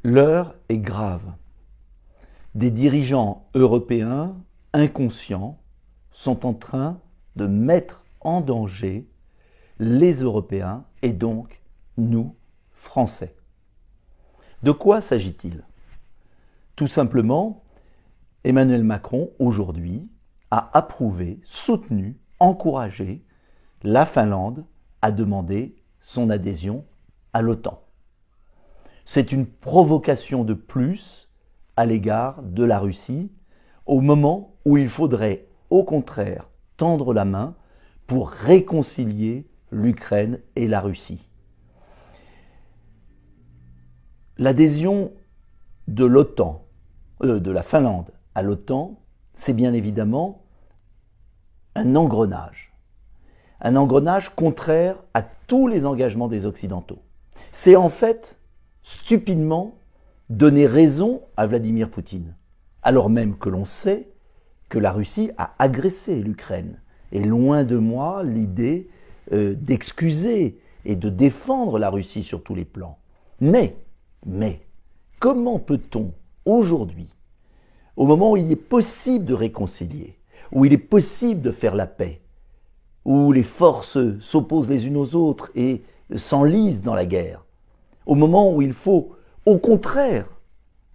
L'heure est grave. Des dirigeants européens inconscients sont en train de mettre en danger les Européens et donc nous, Français. De quoi s'agit-il? Tout simplement, Emmanuel Macron, aujourd'hui, a approuvé, soutenu, encouragé la Finlande à demander son adhésion à l'OTAN. C'est une provocation de plus à l'égard de la Russie, au moment où il faudrait, au contraire, tendre la main pour réconcilier l'Ukraine et la Russie. L'adhésion de l'OTAN, de la Finlande à l'OTAN, c'est bien évidemment un engrenage contraire à tous les engagements des Occidentaux. C'est en fait stupidement donner raison à Vladimir Poutine, alors même que l'on sait que la Russie a agressé l'Ukraine. Et loin de moi l'idée d'excuser et de défendre la Russie sur tous les plans. Mais, comment peut-on aujourd'hui, au moment où il est possible de réconcilier, où il est possible de faire la paix, où les forces s'opposent les unes aux autres et s'enlisent dans la guerre, au moment où il faut, au contraire,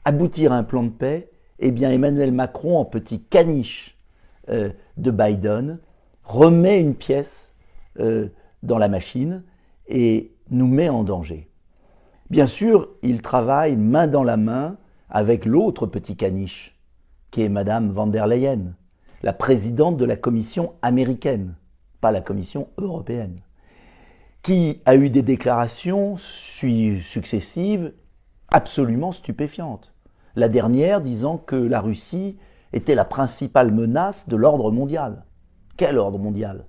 aboutir à un plan de paix, eh bien Emmanuel Macron, en petit caniche de Biden, remet une pièce dans la machine et nous met en danger. Bien sûr, il travaille main dans la main avec l'autre petit caniche, qui est Madame von der Leyen, la présidente de la Commission américaine, pas la Commission européenne, qui a eu des déclarations successives absolument stupéfiantes. La dernière disant que la Russie était la principale menace de l'ordre mondial. Quel ordre mondial?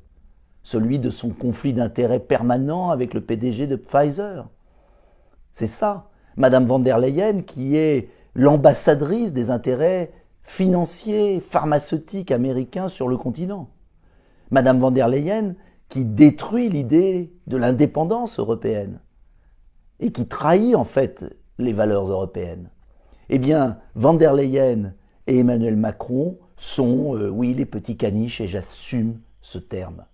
Celui de son conflit d'intérêts permanent avec le PDG de Pfizer. C'est ça. Madame von der Leyen, qui est l'ambassadrice des intérêts financiers, pharmaceutiques américains sur le continent. Madame von der Leyen, qui détruit l'idée de l'indépendance européenne et qui trahit en fait les valeurs européennes. Eh bien, von der Leyen et Emmanuel Macron sont, oui, les petits caniches, et j'assume ce terme.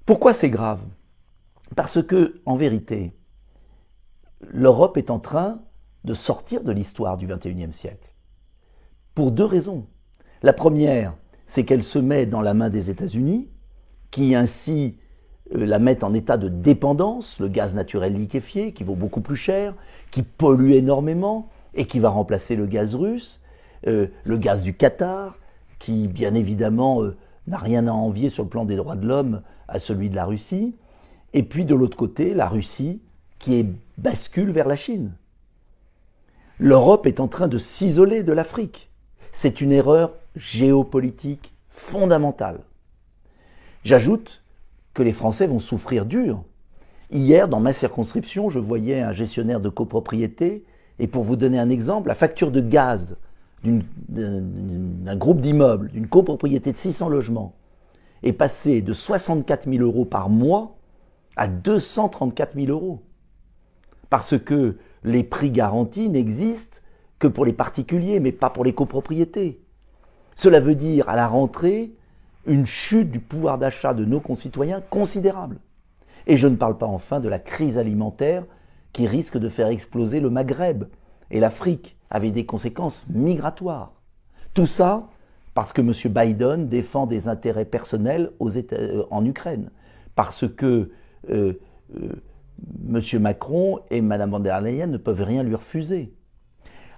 Pourquoi c'est grave? Parce que, en vérité, l'Europe est en train de sortir de l'histoire du XXIe siècle. Pour deux raisons. La première, c'est qu'elle se met dans la main des États-Unis, qui ainsi la mettent en état de dépendance, le gaz naturel liquéfié, qui vaut beaucoup plus cher, qui pollue énormément et qui va remplacer le gaz russe, le gaz du Qatar, qui bien évidemment n'a rien à envier sur le plan des droits de l'homme à celui de la Russie, et puis de l'autre côté, la Russie qui bascule vers la Chine. L'Europe est en train de s'isoler de l'Afrique. C'est une erreur géopolitique fondamentale. J'ajoute que les Français vont souffrir dur. Hier, dans ma circonscription, je voyais un gestionnaire de copropriété, et pour vous donner un exemple, la facture de gaz d'un groupe d'immeubles, d'une copropriété de 600 logements, est passée de 64 000 € par mois à 234 000 €. Parce que les prix garantis n'existent que pour les particuliers, mais pas pour les copropriétés. Cela veut dire, à la rentrée, une chute du pouvoir d'achat de nos concitoyens considérable. Et je ne parle pas enfin de la crise alimentaire qui risque de faire exploser le Maghreb et l'Afrique, avec des conséquences migratoires. Tout ça parce que M. Biden défend des intérêts personnels en Ukraine, parce que M. Macron et Mme von der Leyen ne peuvent rien lui refuser.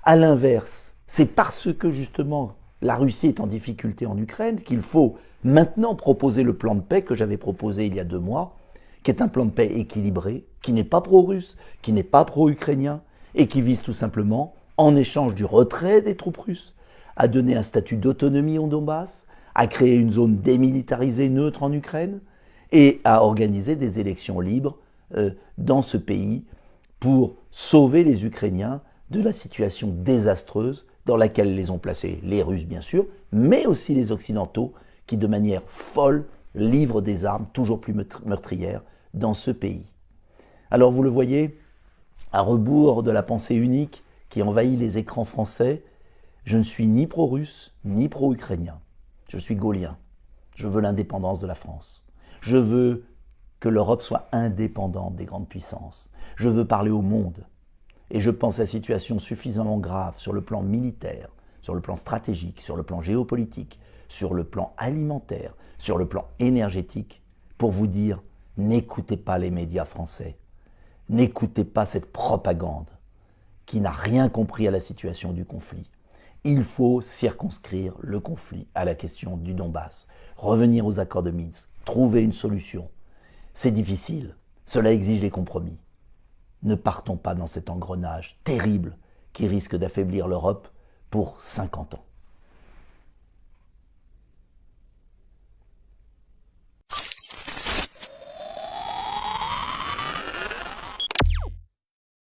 À l'inverse, c'est parce que justement la Russie est en difficulté en Ukraine qu'il faut maintenant proposer le plan de paix que j'avais proposé il y a 2 mois, qui est un plan de paix équilibré, qui n'est pas pro-russe, qui n'est pas pro-ukrainien, et qui vise tout simplement, en échange du retrait des troupes russes, à donner un statut d'autonomie au Donbass, à créer une zone démilitarisée neutre en Ukraine, et à organiser des élections libres dans ce pays pour sauver les Ukrainiens de la situation désastreuse dans laquelle les ont placés les Russes bien sûr, mais aussi les Occidentaux qui de manière folle livrent des armes toujours plus meurtrières dans ce pays. Alors vous le voyez, à rebours de la pensée unique qui envahit les écrans français, je ne suis ni pro-russe, ni pro-ukrainien. Je suis gaulien. Je veux l'indépendance de la France. Je veux que l'Europe soit indépendante des grandes puissances. Je veux parler au monde. Et je pense la situation suffisamment grave sur le plan militaire, sur le plan stratégique, sur le plan géopolitique, sur le plan alimentaire, sur le plan énergétique, pour vous dire, n'écoutez pas les médias français. N'écoutez pas cette propagande qui n'a rien compris à la situation du conflit. Il faut circonscrire le conflit à la question du Donbass, revenir aux accords de Minsk, trouver une solution. C'est difficile, cela exige des compromis. Ne partons pas dans cet engrenage terrible qui risque d'affaiblir l'Europe pour 50 ans.